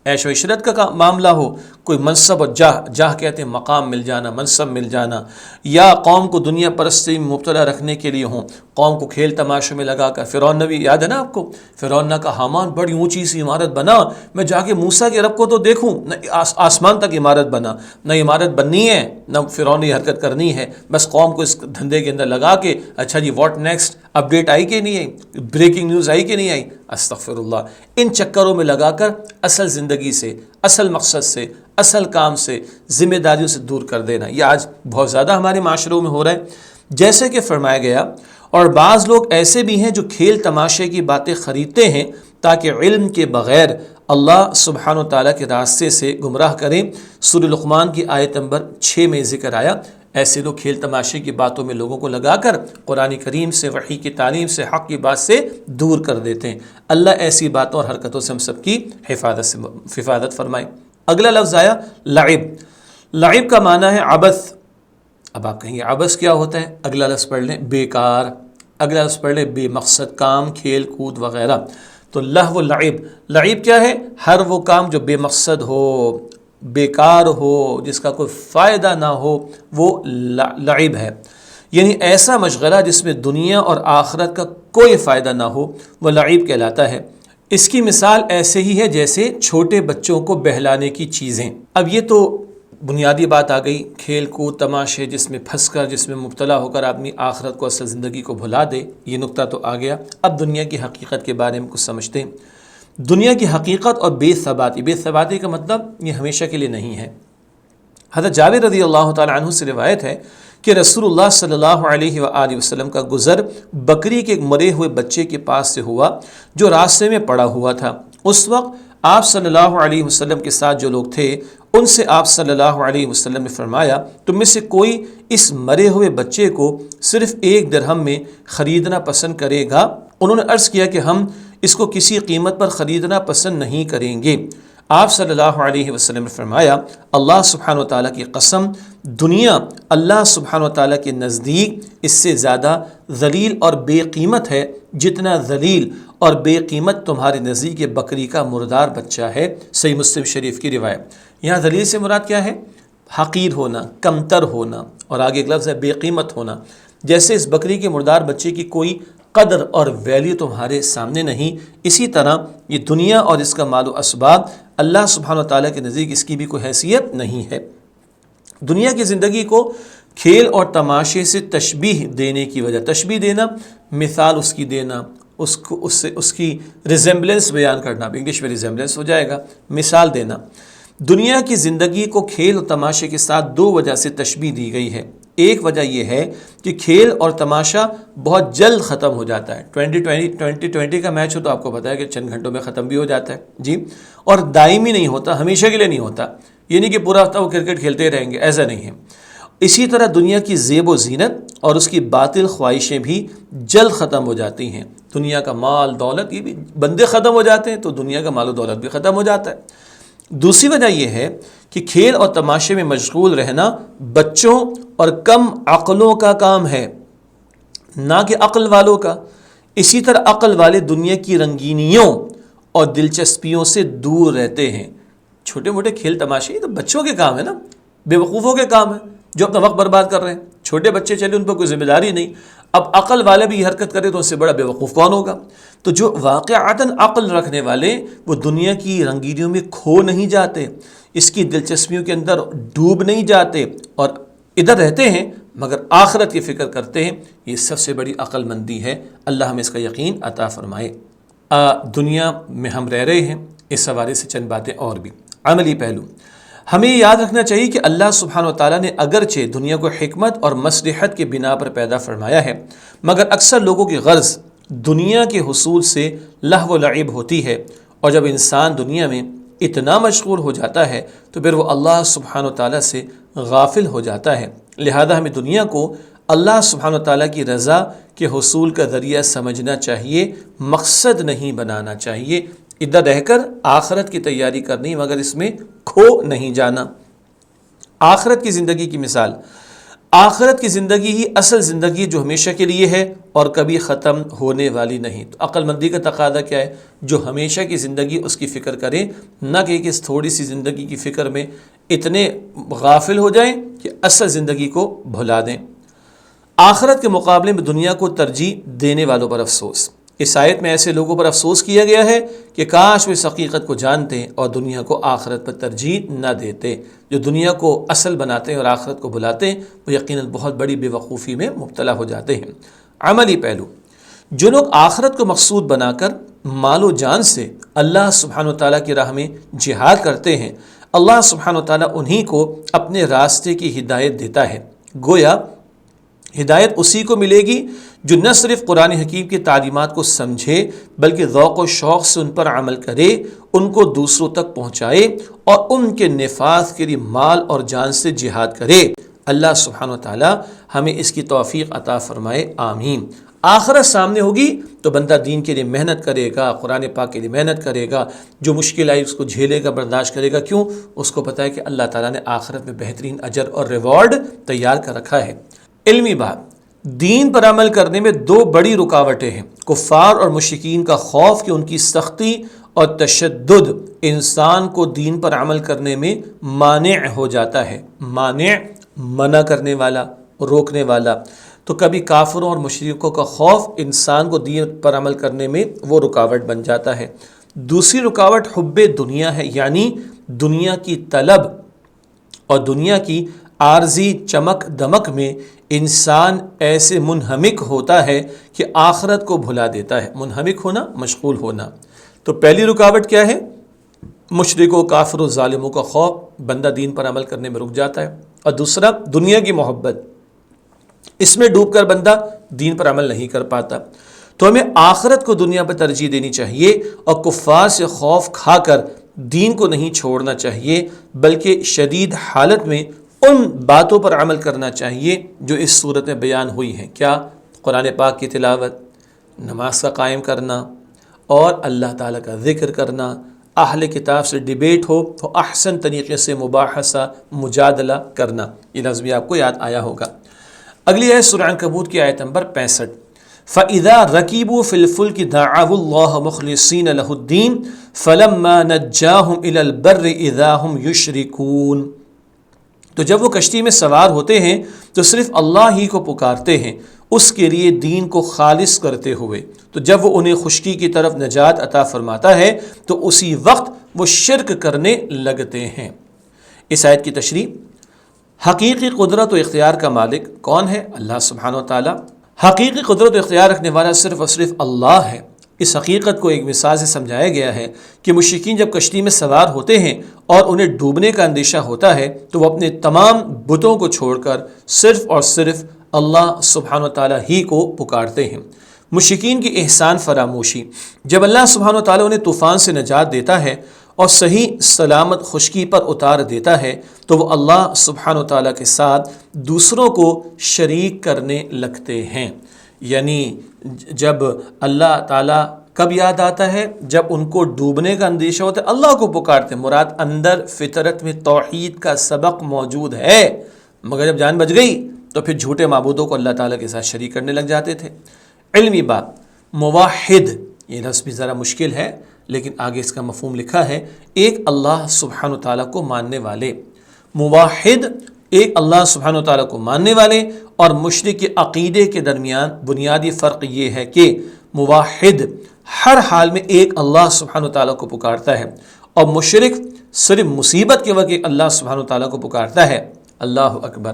عیش و عشرت کا معاملہ ہو، کوئی منصب اور جاہ کہتے ہیں مقام مل جانا، منصب مل جانا، یا قوم کو دنیا پرستی میں مبتلا رکھنے کے لیے ہوں، قوم کو کھیل تماشے میں لگا کر. فرعون نبی یاد ہے نا آپ کو؟ فرعون نے کہا حامان بڑی اونچی سی عمارت بنا، میں جا کے موسیٰ کے رب کو تو دیکھوں. نہ آسمان تک عمارت بنا، نہ عمارت بننی ہے، نہ فرعون نے حرکت کرنی ہے، بس قوم کو اس دھندے کے اندر لگا کے اچھا جی واٹ نیکسٹ، اپڈیٹ آئی کہ نہیں آئی، بریکنگ نیوز آئی کہ نہیں آئی. استغفر اللہ. ان چکروں میں لگا کر اصل زندگی سے، اصل مقصد سے، اصل کام سے، ذمہ داریوں سے دور کر دینا، یہ آج بہت زیادہ ہمارے معاشروں میں ہو رہا ہے. جیسے کہ فرمایا گیا، اور بعض لوگ ایسے بھی ہیں جو کھیل تماشے کی باتیں خریدتے ہیں تاکہ علم کے بغیر اللہ سبحانہ و تعالیٰ کے راستے سے گمراہ کریں. سورہ لقمان کی آیت نمبر 6 میں ذکر آیا. ایسے لوگ کھیل تماشے کی باتوں میں لوگوں کو لگا کر قرآن کریم سے، وحی کی تعلیم سے، حق کی بات سے دور کر دیتے ہیں. اللہ ایسی باتوں اور حرکتوں سے ہم سب کی حفاظت فرمائے. اگلا لفظ آیا لعب. لعب کا معنی ہے عبث. اب آپ کہیں گے عبث کیا ہوتا ہے؟ اگلا لفظ پڑھ لیں بیکار، اگلا لفظ پڑھ لیں بے مقصد کام، کھیل کود وغیرہ. تو لہو لعب، لعب کیا ہے؟ ہر وہ کام جو بے مقصد ہو، بیکار ہو، جس کا کوئی فائدہ نہ ہو، وہ لعب ہے. یعنی ایسا مشغلہ جس میں دنیا اور آخرت کا کوئی فائدہ نہ ہو وہ لعب کہلاتا ہے. اس کی مثال ایسے ہی ہے جیسے چھوٹے بچوں کو بہلانے کی چیزیں. اب یہ تو بنیادی بات آ گئی، کھیل کود تماشے جس میں پھنس کر، جس میں مبتلا ہو کر آدمی آخرت کو، اصل زندگی کو بھلا دے، یہ نقطہ تو آ گیا. اب دنیا کی حقیقت کے بارے میں کچھ سمجھتے ہیں. دنیا کی حقیقت اور بے ثباتی. بے ثباتی کا مطلب یہ ہمیشہ کے لیے نہیں ہے. حضرت جابر رضی اللہ تعالی عنہ سے روایت ہے کہ رسول اللہ صلی اللہ علیہ وآلہ وسلم کا گزر بکری کے ایک مرے ہوئے بچے کے پاس سے ہوا جو راستے میں پڑا ہوا تھا. اس وقت آپ صلی اللہ علیہ وسلم کے ساتھ جو لوگ تھے ان سے آپ صلی اللہ علیہ وسلم نے فرمایا، تم میں سے کوئی اس مرے ہوئے بچے کو صرف 1 درہم میں خریدنا پسند کرے گا؟ انہوں نے عرض کیا کہ ہم اس کو کسی قیمت پر خریدنا پسند نہیں کریں گے. آپ صلی اللہ علیہ وسلم نے فرمایا، اللہ سبحانہ و تعالیٰ کی قسم، دنیا اللہ سبحانہ و تعالیٰ کے نزدیک اس سے زیادہ ذلیل اور بے قیمت ہے جتنا ذلیل اور بے قیمت تمہارے نزدیک بکری کا مردار بچہ ہے. صحیح مسلم شریف کی روایت. یہاں ذلیل سے مراد کیا ہے؟ حقیر ہونا، کمتر ہونا، اور آگے ایک لفظ ہے بے قیمت ہونا. جیسے اس بکری کے مردار بچے کی کوئی قدر اور ویلیو تمہارے سامنے نہیں، اسی طرح یہ دنیا اور اس کا مال و اسباب اللہ سبحانہ و تعالیٰ کے نزدیک اس کی بھی کوئی حیثیت نہیں ہے. دنیا کی زندگی کو کھیل اور تماشے سے تشبیہ دینے کی وجہ، تشبیہ دینا مثال اس کی دینا، اس کی ریزمبلنس بیان کرنا، انگلش میں ریزمبلنس ہو جائے گا، مثال دینا. دنیا کی زندگی کو کھیل اور تماشے کے ساتھ دو وجہ سے تشبیہ دی گئی ہے. ایک وجہ یہ ہے کہ کھیل اور تماشا بہت جلد ختم ہو جاتا ہے. 2020 کا میچ ہو تو آپ کو پتا ہے کہ چند گھنٹوں میں ختم بھی ہو جاتا ہے جی، اور دائمی نہیں ہوتا، ہمیشہ کے لیے نہیں ہوتا. یہ نہیں کہ پورا ہفتہ وہ کرکٹ کھیلتے رہیں گے، ایسا نہیں ہے. اسی طرح دنیا کی زیب و زینت اور اس کی باطل خواہشیں بھی جلد ختم ہو جاتی ہیں. دنیا کا مال دولت، یہ بھی بندے ختم ہو جاتے ہیں تو دنیا کا مال و دولت بھی ختم ہو جاتا ہے. دوسری وجہ یہ ہے کہ کھیل اور تماشے میں مشغول رہنا بچوں اور کم عقلوں کا کام ہے، نہ کہ عقل والوں کا. اسی طرح عقل والے دنیا کی رنگینیوں اور دلچسپیوں سے دور رہتے ہیں. چھوٹے موٹے کھیل تماشے یہ تو بچوں کے کام ہے نا، بے وقوفوں کے کام ہے جو اپنا وقت برباد کر رہے ہیں. چھوٹے بچے چلے، ان پر کوئی ذمہ داری نہیں. اب عقل والے بھی یہ حرکت کرے تو اس سے بڑا بے وقوف کون ہوگا؟ تو جو واقعتاً عقل رکھنے والے وہ دنیا کی رنگینیوں میں کھو نہیں جاتے، اس کی دلچسپیوں کے اندر ڈوب نہیں جاتے، اور ادھر رہتے ہیں مگر آخرت کی فکر کرتے ہیں. یہ سب سے بڑی عقل مندی ہے. اللہ ہمیں اس کا یقین عطا فرمائے. دنیا میں ہم رہ رہے ہیں، اس حوالے سے چند باتیں اور بھی. عملی پہلو، ہمیں یہ یاد رکھنا چاہیے کہ اللہ سبحانہ و تعالیٰ نے اگرچہ دنیا کو حکمت اور مصلحت کے بنا پر پیدا فرمایا ہے، مگر اکثر لوگوں کی غرض دنیا کے حصول سے لہو و لعب ہوتی ہے، اور جب انسان دنیا میں اتنا مشغول ہو جاتا ہے تو پھر وہ اللہ سبحانہ و تعالیٰ سے غافل ہو جاتا ہے. لہذا ہمیں دنیا کو اللہ سبحانہ و تعالیٰ کی رضا کے حصول کا ذریعہ سمجھنا چاہیے، مقصد نہیں بنانا چاہیے. ادھر رہ کر آخرت کی تیاری کرنی مگر اس میں کھو نہیں جانا. آخرت کی زندگی کی مثال، آخرت کی زندگی ہی اصل زندگی جو ہمیشہ کے لیے ہے اور کبھی ختم ہونے والی نہیں. تو عقل مندی کا تقاضا کیا ہے؟ جو ہمیشہ کی زندگی اس کی فکر کرے، نہ کہ اس تھوڑی سی زندگی کی فکر میں اتنے غافل ہو جائیں کہ اصل زندگی کو بھلا دیں. آخرت کے مقابلے میں دنیا کو ترجیح دینے والوں پر افسوس. اس آیت میں ایسے لوگوں پر افسوس کیا گیا ہے کہ کاش وہ اس حقیقت کو جانتے اور دنیا کو آخرت پر ترجیح نہ دیتے. جو دنیا کو اصل بناتے ہیں اور آخرت کو بھلاتے ہیں وہ یقیناً بہت بڑی بے وقوفی میں مبتلا ہو جاتے ہیں. عملی پہلو، جو لوگ آخرت کو مقصود بنا کر مال و جان سے اللہ سبحانہ و تعالیٰ کی راہ میں جہاد کرتے ہیں، اللہ سبحانہ و تعالیٰ انہی کو اپنے راستے کی ہدایت دیتا ہے. گویا ہدایت اسی کو ملے گی جو نہ صرف قرآن حکیم کی تعلیمات کو سمجھے بلکہ ذوق و شوق سے ان پر عمل کرے، ان کو دوسروں تک پہنچائے اور ان کے نفاذ کے لیے مال اور جان سے جہاد کرے. اللہ سبحانہ و تعالی ہمیں اس کی توفیق عطا فرمائے، آمین. آخرت سامنے ہوگی تو بندہ دین کے لیے محنت کرے گا، قرآن پاک کے لیے محنت کرے گا، جو مشکل آئی اس کو جھیلے گا، برداشت کرے گا. کیوں؟ اس کو پتہ ہے کہ اللہ تعالیٰ نے آخرت میں بہترین اجر اور ریوارڈ تیار کر رکھا ہے. علمی بات، دین پر عمل کرنے میں دو بڑی رکاوٹیں ہیں. کفار اور مشرکین کا خوف کہ ان کی سختی اور تشدد انسان کو دین پر عمل کرنے میں مانع ہو جاتا ہے. مانع، منع کرنے والا، روکنے والا. تو کبھی کافروں اور مشرکوں کا خوف انسان کو دین پر عمل کرنے میں وہ رکاوٹ بن جاتا ہے. دوسری رکاوٹ حب دنیا ہے، یعنی دنیا کی طلب اور دنیا کی عارضی چمک دمک میں انسان ایسے منہمک ہوتا ہے کہ آخرت کو بھلا دیتا ہے. منہمک ہونا، مشغول ہونا. تو پہلی رکاوٹ کیا ہے؟ مشرکوں، کافروں، ظالموں کا خوف، بندہ دین پر عمل کرنے میں رک جاتا ہے. اور دوسرا دنیا کی محبت، اس میں ڈوب کر بندہ دین پر عمل نہیں کر پاتا. تو ہمیں آخرت کو دنیا پر ترجیح دینی چاہیے اور کفار سے خوف کھا کر دین کو نہیں چھوڑنا چاہیے، بلکہ شدید حالت میں ان باتوں پر عمل کرنا چاہیے جو اس صورت میں بیان ہوئی ہیں. کیا؟ قرآن پاک کی تلاوت، نماز کا قائم کرنا اور اللہ تعالیٰ کا ذکر کرنا. اہل کتاب سے ڈیبیٹ ہو تو احسن طریقے سے مباحثہ، مجادلہ کرنا. یہ لفظ بھی آپ کو یاد آیا ہوگا. اگلی ہے سورہ عنکبوت کی آیت نمبر 65. فَإِذَا رَكِبُوا فِي الْفُلْكِ دَعَوُا اللَّهَ مُخْلِصِينَ لَهُ الدِّينَ فلما نجاہم الی البر اذا ہم یشرکون، تو جب وہ کشتی میں سوار ہوتے ہیں تو صرف اللہ ہی کو پکارتے ہیں اس کے لیے دین کو خالص کرتے ہوئے، تو جب وہ انہیں خشکی کی طرف نجات عطا فرماتا ہے تو اسی وقت وہ شرک کرنے لگتے ہیں۔ اس آیت کی تشریح، حقیقی قدرت و اختیار کا مالک کون ہے؟ اللہ سبحانہ و تعالیٰ۔ حقیقی قدرت و اختیار رکھنے والا صرف اور صرف اللہ ہے۔ اس حقیقت کو ایک مثال سے سمجھایا گیا ہے کہ مشرکین جب کشتی میں سوار ہوتے ہیں اور انہیں ڈوبنے کا اندیشہ ہوتا ہے تو وہ اپنے تمام بتوں کو چھوڑ کر صرف اور صرف اللہ سبحانہ و تعالیٰ ہی کو پکارتے ہیں۔ مشرکین کی احسان فراموشی، جب اللہ سبحانہ و تعالیٰ انہیں طوفان سے نجات دیتا ہے اور صحیح سلامت خشکی پر اتار دیتا ہے تو وہ اللہ سبحانہ و تعالیٰ کے ساتھ دوسروں کو شریک کرنے لگتے ہیں۔ یعنی جب اللہ تعالیٰ کب یاد آتا ہے؟ جب ان کو ڈوبنے کا اندیشہ ہوتا ہے اللہ کو پکارتے ہیں۔ مراد اندر فطرت میں توحید کا سبق موجود ہے، مگر جب جان بچ گئی تو پھر جھوٹے معبودوں کو اللہ تعالیٰ کے ساتھ شریک کرنے لگ جاتے تھے۔ علمی بات، موحد، یہ لفظ بھی ذرا مشکل ہے لیکن آگے اس کا مفہوم لکھا ہے، ایک اللہ سبحانہ تعالیٰ کو ماننے والے۔ موحد ایک اللہ سبحانہ تعالیٰ کو ماننے والے، اور مشرک کے عقیدے کے درمیان بنیادی فرق یہ ہے کہ موحد ہر حال میں ایک اللہ سبحانہ تعالیٰ کو پکارتا ہے، اور مشرک صرف مصیبت کے وقت اللہ سبحانہ تعالیٰ کو پکارتا ہے۔ اللہ اکبر۔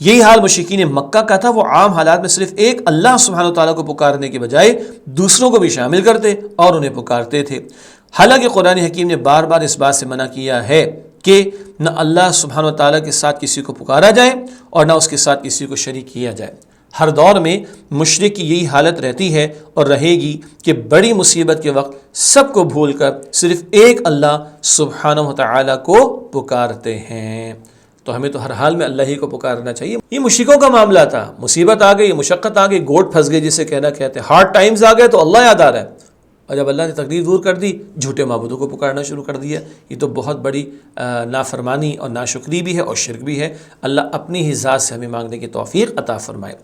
یہی حال مشرکین مکہ کا تھا، وہ عام حالات میں صرف ایک اللہ سبحانہ تعالیٰ کو پکارنے کے بجائے دوسروں کو بھی شامل کرتے اور انہیں پکارتے تھے۔ حالانکہ قرآن حکیم نے بار بار اس بات سے منع کیا ہے کہ نہ اللہ سبحانہ تعالیٰ کے ساتھ کسی کو پکارا جائے اور نہ اس کے ساتھ کسی کو شریک کیا جائے۔ ہر دور میں مشرک کی یہی حالت رہتی ہے اور رہے گی کہ بڑی مصیبت کے وقت سب کو بھول کر صرف ایک اللہ سبحانہ تعالیٰ کو پکارتے ہیں۔ تو ہمیں تو ہر حال میں اللہ ہی کو پکارنا چاہیے۔ یہ مشرکوں کا معاملہ تھا، مصیبت آ گئی، مشقت آ گئی، گوٹ پھنس گئی جسے کہتے ہیں، ہارڈ ٹائمز آ گئے تو اللہ یاد آ رہا ہے، اور جب اللہ نے تکلیف دور کر دی جھوٹے معبودوں کو پکارنا شروع کر دیا۔ یہ تو بہت بڑی نافرمانی اور ناشکری بھی ہے اور شرک بھی ہے۔ اللہ اپنی ہی ذات سے ہمیں مانگنے کی توفیق عطا فرمائے۔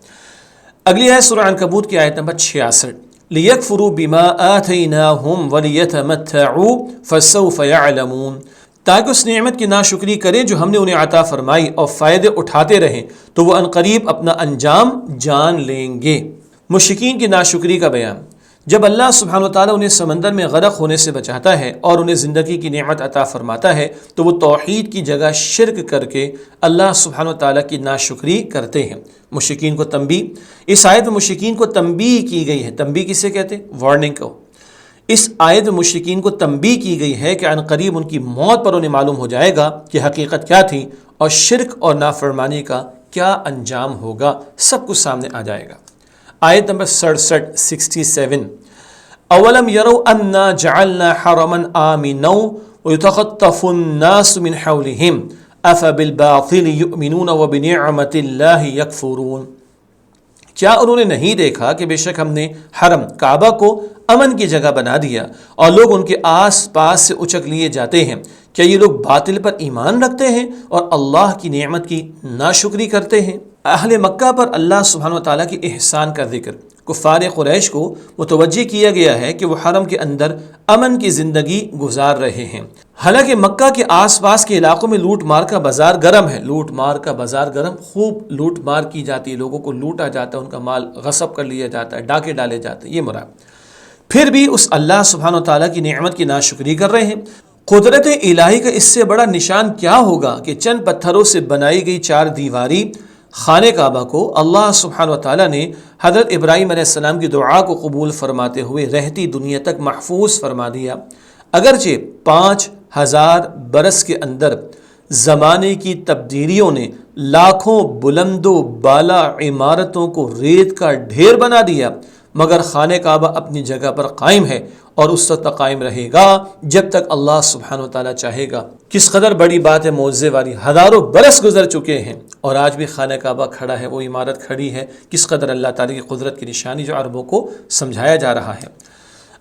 اگلی ہے سورہ عنکبوت کی آیت نمبر 66، لِيَكْفُرُوا بِمَا آتَيْنَاهُمْ وَلِيَتَمَتَّعُوا فَسَوْفَ يَعْلَمُونَ، تاکہ اس نعمت کی ناشکری کریں جو ہم نے انہیں عطا فرمائی اور فائدے اٹھاتے رہیں تو وہ عنقریب اپنا انجام جان لیں گے۔ مشرکین کی ناشکری کا بیان، جب اللہ سبحانہ وتعالیٰ انہیں سمندر میں غرق ہونے سے بچاتا ہے اور انہیں زندگی کی نعمت عطا فرماتا ہے تو وہ توحید کی جگہ شرک کر کے اللہ سبحانہ وتعالیٰ کی ناشکری کرتے ہیں۔ مشرکین کو تنبیہ، اس آیت میں مشرکین کو تنبیہ کی گئی ہے۔ تنبیہ کسے کہتے ہیں؟ وارننگ کو۔ اس آیت میں مشرکین کو تنبیہ کی گئی ہے کہ عنقریب ان کی موت پر انہیں معلوم ہو جائے گا کہ حقیقت کیا تھی اور شرک اور نافرمانی کا کیا انجام ہوگا، سب کچھ سامنے آ جائے گا۔ آیت نمبر 67 اولم یروا انا جعلنا حرما آمنا ویتخطف الناس من حولهم افبالباطل یؤمنون وبنعمت اللہ یکفرون، کیا انہوں نے نہیں دیکھا کہ بے شک ہم نے حرم کعبہ کو امن کی جگہ بنا دیا اور لوگ ان کے آس پاس سے اچک لیے جاتے ہیں؟ کیا یہ لوگ باطل پر ایمان رکھتے ہیں اور اللہ کی نعمت کی ناشکری کرتے ہیں؟ اہل مکہ پر اللہ سبحانہ وتعالیٰ کی احسان کا ذکر، کفار قریش کو متوجہ کیا گیا ہے کہ وہ حرم کے اندر امن کی زندگی گزار رہے ہیں، حالانکہ مکہ کے آس پاس کے علاقوں میں لوٹ مار کا بازار گرم ہے۔ لوٹ مار کا بازار گرم، خوب لوٹ مار کی جاتی ہے، لوگوں کو لوٹا جاتا ہے، ان کا مال غصب کر لیا جاتا ہے، ڈاکے ڈالے جاتے ہیں، یہ مراد۔ پھر بھی اس اللہ سبحانہ وتعالیٰ کی نعمت کی ناشکری کر رہے ہیں۔ قدرت الہی کا اس سے بڑا نشان کیا ہوگا کہ چند پتھروں سے بنائی گئی چار دیواری خانہ کعبہ کو اللہ سبحانہ وتعالیٰ نے حضرت ابراہیم علیہ السلام کی دعا کو قبول فرماتے ہوئے رہتی دنیا تک محفوظ فرما دیا۔ اگرچہ 5000 برس کے اندر زمانے کی تبدیلیوں نے لاکھوں بلند و بالا عمارتوں کو ریت کا ڈھیر بنا دیا، مگر خانہ کعبہ اپنی جگہ پر قائم ہے اور اس وقت تک قائم رہے گا جب تک اللہ سبحانہ وتعالیٰ چاہے گا۔ کس قدر بڑی بات ہے، معجزے والی، ہزاروں برس گزر چکے ہیں اور آج بھی خانہ کعبہ کھڑا ہے، وہ عمارت کھڑی ہے۔ کس قدر اللہ تعالیٰ کی قدرت کی نشانی جو عربوں کو سمجھایا جا رہا ہے۔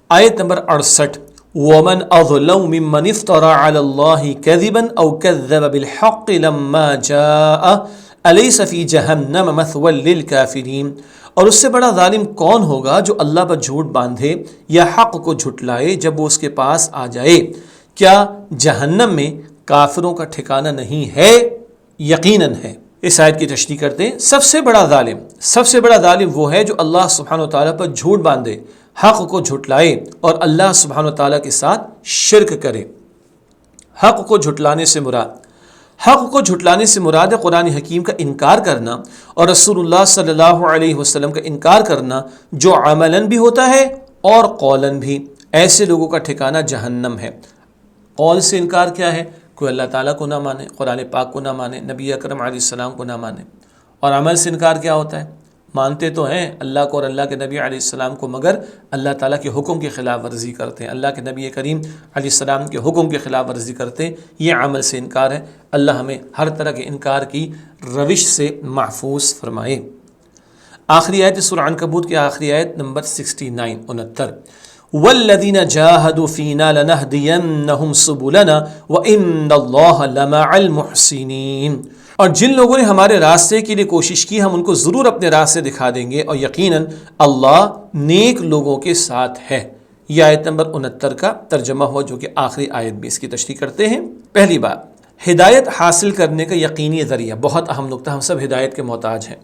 آیت نمبر 68 وَمَنْ أَظْلَمُ مِمَّنِ افْتَرَى عَلَى اللَّهِ كَذِبًا أَوْ كَذَّبَ بِالْحَقِّ لَمَّا جَاءَهُ الیس فی جہنم مثوی للکافرین، اور اس سے بڑا ظالم کون ہوگا جو اللہ پر جھوٹ باندھے یا حق کو جھٹلائے جب وہ اس کے پاس آ جائے؟ کیا جہنم میں کافروں کا ٹھکانہ نہیں ہے؟ یقیناً ہے۔ اس آیت کی تشریح کرتے ہیں، سب سے بڑا ظالم وہ ہے جو اللہ سبحانہ وتعالیٰ پر جھوٹ باندھے، حق کو جھٹلائے اور اللہ سبحانہ وتعالیٰ کے ساتھ شرک کرے۔ حق کو جھٹلانے سے مراد ہے قرآن حکیم کا انکار کرنا اور رسول اللہ صلی اللہ علیہ وسلم کا انکار کرنا، جو عملاً بھی ہوتا ہے اور قولاً بھی۔ ایسے لوگوں کا ٹھکانہ جہنم ہے۔ قول سے انکار کیا ہے؟ کوئی اللہ تعالیٰ کو نہ مانے، قرآن پاک کو نہ مانے، نبی اکرم علیہ السلام کو نہ مانے۔ اور عمل سے انکار کیا ہوتا ہے؟ مانتے تو ہیں اللہ کو اور اللہ کے نبی علیہ السلام کو، مگر اللہ تعالیٰ کے حکم کی خلاف ورزی کرتے ہیں، اللہ کے نبی کریم علیہ السلام کے حکم کی خلاف ورزی کرتے ہیں۔ یہ عمل سے انکار ہے۔ اللہ ہمیں ہر طرح کے انکار کی روش سے محفوظ فرمائے۔ آخری آیت سورہ عنکبوت کی آخری آیت نمبر 69 والذین جاہدوا فینا لنہدینہم سبلنا وان اللہ لمع المحسنین، اور جن لوگوں نے ہمارے راستے کے لیے کوشش کی ہم ان کو ضرور اپنے راستے دکھا دیں گے، اور یقیناً اللہ نیک لوگوں کے ساتھ ہے۔ یہ آیت نمبر 69 کا ترجمہ ہوا، جو کہ آخری آیت بھی اس کی تشریح کرتے ہیں۔ پہلی بات، ہدایت حاصل کرنے کا یقینی ذریعہ، بہت اہم نقطہ، ہم سب ہدایت کے محتاج ہیں۔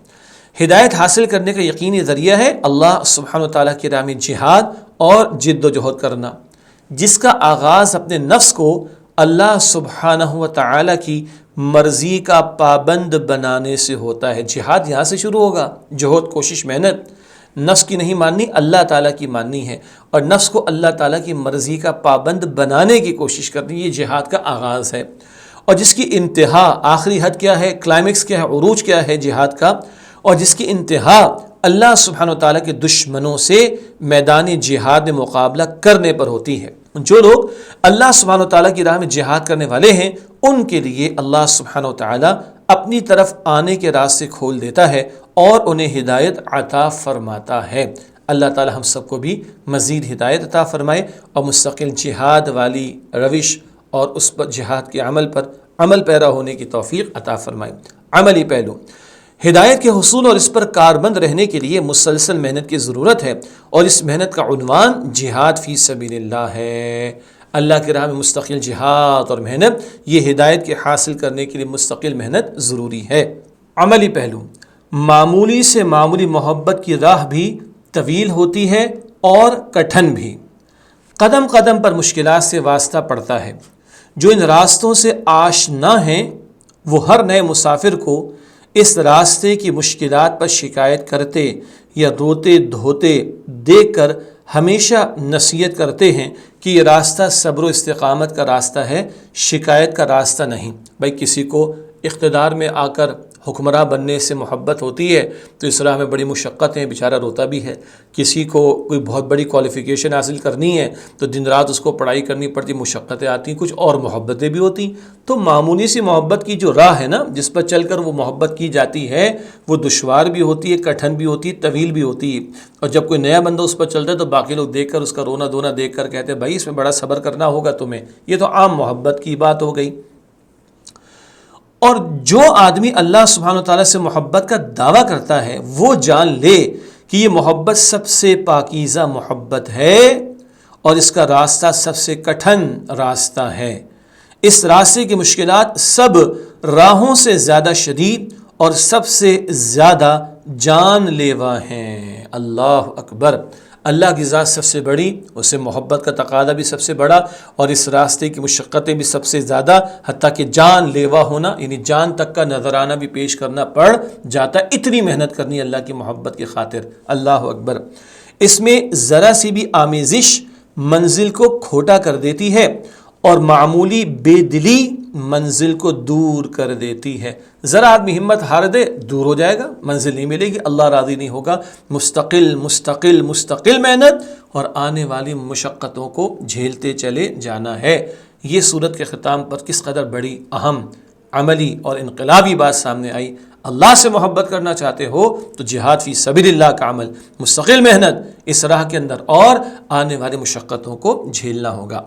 ہدایت حاصل کرنے کا یقینی ذریعہ ہے اللہ سبحانہ وتعالیٰ کی راہ میں جہاد اور جد و جہد کرنا، جس کا آغاز اپنے نفس کو اللہ سبحانہ وتعالیٰ کی مرضی کا پابند بنانے سے ہوتا ہے۔ جہاد یہاں سے شروع ہوگا، جہد، کوشش، محنت، نفس کی نہیں ماننی، اللہ تعالیٰ کی ماننی ہے، اور نفس کو اللہ تعالیٰ کی مرضی کا پابند بنانے کی کوشش کرنی، یہ جہاد کا آغاز ہے۔ اور جس کی انتہا، آخری حد کیا ہے، کلائمیکس کیا ہے، عروج کیا ہے جہاد کا، اور جس کی انتہا اللہ سبحانہ وتعالیٰ کے دشمنوں سے میدان جہاد میں مقابلہ کرنے پر ہوتی ہے۔ جو لوگ اللہ سبحانہ وتعالیٰ کی راہ میں جہاد کرنے والے ہیں، ان کے لیے اللہ سبحانہ وتعالیٰ اپنی طرف آنے کے راستے کھول دیتا ہے اور انہیں ہدایت عطا فرماتا ہے۔ اللہ تعالیٰ ہم سب کو بھی مزید ہدایت عطا فرمائے اور مستقل جہاد والی روش اور اس پر جہاد کے عمل پر عمل پیرا ہونے کی توفیق عطا فرمائے۔ عملی پہلو، ہدایت کے حصول اور اس پر کاربند رہنے کے لیے مسلسل محنت کی ضرورت ہے، اور اس محنت کا عنوان جہاد فی سبیل اللہ ہے۔ اللہ کی راہ میں مستقل جہاد اور محنت، یہ ہدایت کے حاصل کرنے کے لیے مستقل محنت ضروری ہے۔ عملی پہلو، معمولی سے معمولی محبت کی راہ بھی طویل ہوتی ہے اور کٹھن بھی۔ قدم قدم پر مشکلات سے واسطہ پڑتا ہے۔ جو ان راستوں سے آشنا ہیں وہ ہر نئے مسافر کو اس راستے کی مشکلات پر شکایت کرتے یا روتے دھوتے دیکھ کر ہمیشہ نصیحت کرتے ہیں کہ یہ راستہ صبر و استقامت کا راستہ ہے، شکایت کا راستہ نہیں۔ بھائی کسی کو اقتدار میں آ کر حکمراں بننے سے محبت ہوتی ہے تو اس راہ میں بڑی مشقتیں، بیچارہ روتا بھی ہے۔ کسی کو کوئی بہت بڑی کوالیفیکیشن حاصل کرنی ہے تو دن رات اس کو پڑھائی کرنی پڑتی، مشقتیں آتی، کچھ اور محبتیں بھی ہوتی۔ تو معمولی سی محبت کی جو راہ ہے نا، جس پر چل کر وہ محبت کی جاتی ہے، وہ دشوار بھی ہوتی ہے، کٹھن بھی ہوتی ہے، طویل بھی ہوتی ہے۔ اور جب کوئی نیا بندہ اس پر چلتا ہے تو باقی لوگ دیکھ کر اس کا رونا دھونا دیکھ کر کہتے ہیں بھائی اس میں بڑا صبر کرنا ہوگا تمہیں۔ یہ تو عام محبت کی بات ہو گئی۔ اور جو آدمی اللہ سبحانہ وتعالیٰ سے محبت کا دعویٰ کرتا ہے وہ جان لے کہ یہ محبت سب سے پاکیزہ محبت ہے اور اس کا راستہ سب سے کٹھن راستہ ہے۔ اس راستے کی مشکلات سب راہوں سے زیادہ شدید اور سب سے زیادہ جان لیوا ہیں۔ اللہ اکبر! اللہ کی ذات سب سے بڑی، اس سے محبت کا تقاضا بھی سب سے بڑا، اور اس راستے کی مشقتیں بھی سب سے زیادہ، حتیٰ کہ جان لیوا ہونا یعنی جان تک کا نذرانہ بھی پیش کرنا پڑ جاتا ہے۔ اتنی محنت کرنی اللہ کی محبت کی خاطر۔ اللہ اکبر! اس میں ذرا سی بھی آمیزش منزل کو کھوٹا کر دیتی ہے اور معمولی بے دلی منزل کو دور کر دیتی ہے۔ ذرا آدمی ہمت ہار دے، دور ہو جائے گا، منزل نہیں ملے گی، اللہ راضی نہیں ہوگا۔ مستقل محنت اور آنے والی مشقتوں کو جھیلتے چلے جانا ہے۔ یہ سورت کے ختام پر کس قدر بڑی اہم عملی اور انقلابی بات سامنے آئی۔ اللہ سے محبت کرنا چاہتے ہو تو جہاد فی سبیل اللہ کا عمل، مستقل محنت اس راہ کے اندر، اور آنے والی مشقتوں کو جھیلنا ہوگا۔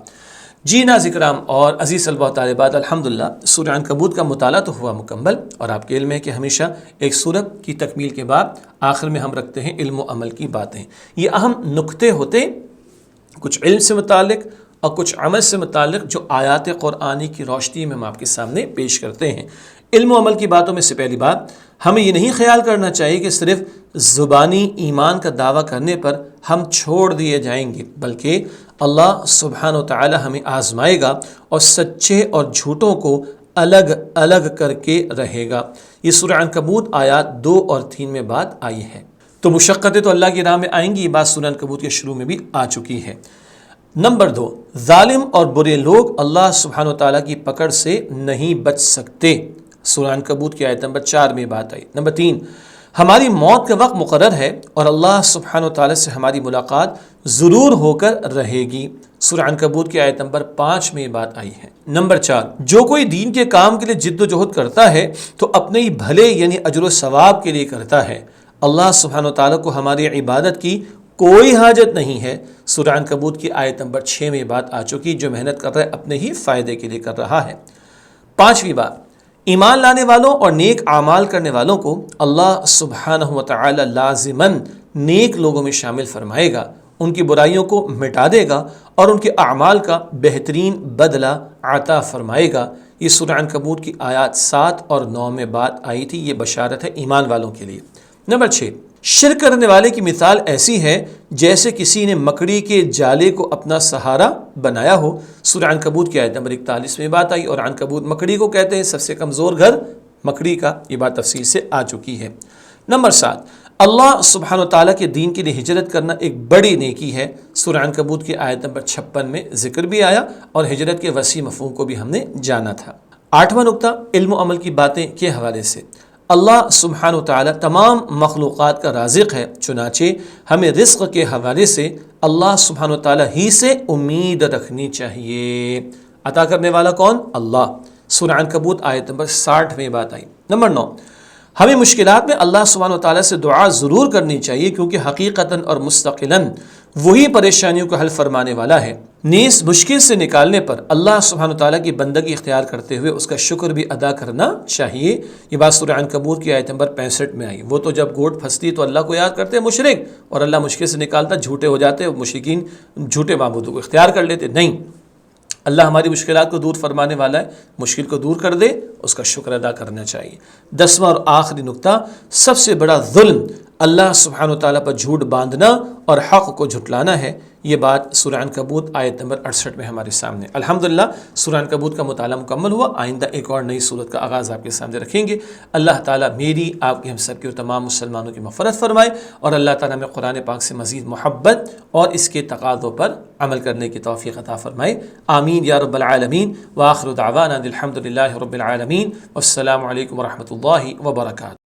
جی ناظرین کرام اور عزیز طلباء و طالبات، الحمدللہ سورہ عنکبوت کا مطالعہ تو ہوا مکمل، اور آپ کے علم ہے کہ ہمیشہ ایک سورت کی تکمیل کے بعد آخر میں ہم رکھتے ہیں علم و عمل کی باتیں۔ یہ اہم نکتے ہوتے کچھ علم سے متعلق اور کچھ عمل سے متعلق جو آیات قرآنی کی روشنی میں ہم آپ کے سامنے پیش کرتے ہیں۔ علم و عمل کی باتوں میں سے پہلی بات، ہمیں یہ نہیں خیال کرنا چاہیے کہ صرف زبانی ایمان کا دعویٰ کرنے پر ہم چھوڑ دیے جائیں گے، بلکہ اللہ سبحانہ و تعالی ہمیں آزمائے گا اور سچے اور جھوٹوں کو الگ الگ کر کے رہے گا۔ یہ سورہ عنکبوت آیات 2 اور 3 میں بات آئی ہے۔ تو مشقتیں تو اللہ کی راہ میں آئیں گی، یہ بات سورہ عنکبوت کے شروع میں بھی آ چکی ہے۔ نمبر 2، ظالم اور برے لوگ اللہ سبحانہ و تعالیٰ کی پکڑ سے نہیں بچ سکتے، سورہ عنکبوت کی آیت نمبر 4 میں بات آئی۔ نمبر 3، ہماری موت کا وقت مقرر ہے اور اللہ سبحانہ و تعالیٰ سے ہماری ملاقات ضرور ہو کر رہے گی، سورہ عنکبوت کی آیت نمبر 5 میں یہ بات آئی ہے۔ نمبر 4، جو کوئی دین کے کام کے لیے جد و جہد کرتا ہے تو اپنے ہی بھلے یعنی اجر و ثواب کے لیے کرتا ہے، اللہ سبحانہ و تعالیٰ کو ہماری عبادت کی کوئی حاجت نہیں ہے، سورہ عنکبوت کی آیت نمبر 6 میں بات آ چکی، جو محنت کر رہا ہے اپنے ہی فائدے کے لیے کر رہا ہے۔ 5ویں بات، ایمان لانے والوں اور نیک اعمال کرنے والوں کو اللہ سبحانہ و تعالی لازماً نیک لوگوں میں شامل فرمائے گا، ان کی برائیوں کو مٹا دے گا اور ان کے اعمال کا بہترین بدلہ عطا فرمائے گا۔ یہ سورہ عنکبوت کی آیات 7 اور 9 میں بات آئی تھی، یہ بشارت ہے ایمان والوں کے لیے۔ نمبر 6، شرک کرنے والے کی مثال ایسی ہے جیسے کسی نے مکڑی کے جالے کو اپنا سہارا بنایا ہو، سورہ عنکبوت کی آیت نمبر 41 میں بات آئی، اور عنکبوت مکڑی کو کہتے ہیں، سب سے کمزور گھر مکڑی کا، یہ بات تفصیل سے آ چکی ہے۔ نمبر 7، اللہ سبحانہ و تعالیٰ کے دین کے لیے ہجرت کرنا ایک بڑی نیکی ہے، سورہ عنکبوت کی آیت نمبر 56 میں ذکر بھی آیا، اور ہجرت کے وسیع مفہوم کو بھی ہم نے جانا تھا۔ 8واں نقطہ، علم و عمل کی باتیں کے حوالے سے، اللہ سبحانہ و تعالی تمام مخلوقات کا رازق ہے، چنانچہ ہمیں رزق کے حوالے سے اللہ سبحانہ و تعالی ہی سے امید رکھنی چاہیے۔ عطا کرنے والا کون؟ اللہ، سورہ عنکبوت آیت نمبر 60 میں بات آئی۔ نمبر 9، ہمیں مشکلات میں اللہ سبحانہ و تعالیٰ سے دعا ضرور کرنی چاہیے، کیونکہ حقیقتاً اور مستقلاً وہی پریشانیوں کو حل فرمانے والا ہے۔ نیز مشکل سے نکالنے پر اللہ سبحانہ و تعالیٰ کی بندگی اختیار کرتے ہوئے اس کا شکر بھی ادا کرنا چاہیے، یہ بات سورہ عنکبوت کی آیت نمبر 65 میں آئی۔ وہ تو جب گوٹ پھنستی تو اللہ کو یاد کرتے ہیں مشرک، اور اللہ مشکل سے نکالتا جھوٹے ہو جاتے، مشرکین جھوٹے معبودوں کو اختیار کر لیتے۔ نہیں، اللہ ہماری مشکلات کو دور فرمانے والا ہے، مشکل کو دور کر دے، اس کا شکر ادا کرنا چاہیے۔ 10واں اور آخری نقطہ، سب سے بڑا ظلم اللہ سبحانہ و تعالیٰ پر جھوٹ باندھنا اور حق کو جھٹلانا ہے، یہ بات سورہ عنکبوت آیت نمبر 68 میں ہمارے سامنے۔ الحمدللہ سورہ عنکبوت کا مطالعہ مکمل ہوا، آئندہ ایک اور نئی سورت کا آغاز آپ کے سامنے رکھیں گے۔ اللہ تعالیٰ میری، آپ کی، ہم سب کی اور تمام مسلمانوں کی مغفرت فرمائے، اور اللہ تعالیٰ ہمیں قرآن پاک سے مزید محبت اور اس کے تقاضوں پر عمل کرنے کی توفیق عطا فرمائے، آمین یا رب العالمین۔ وآخر دعوانا الحمدللہ رب العالمین، والسلام علیکم ورحمۃ اللہ وبرکاتہ۔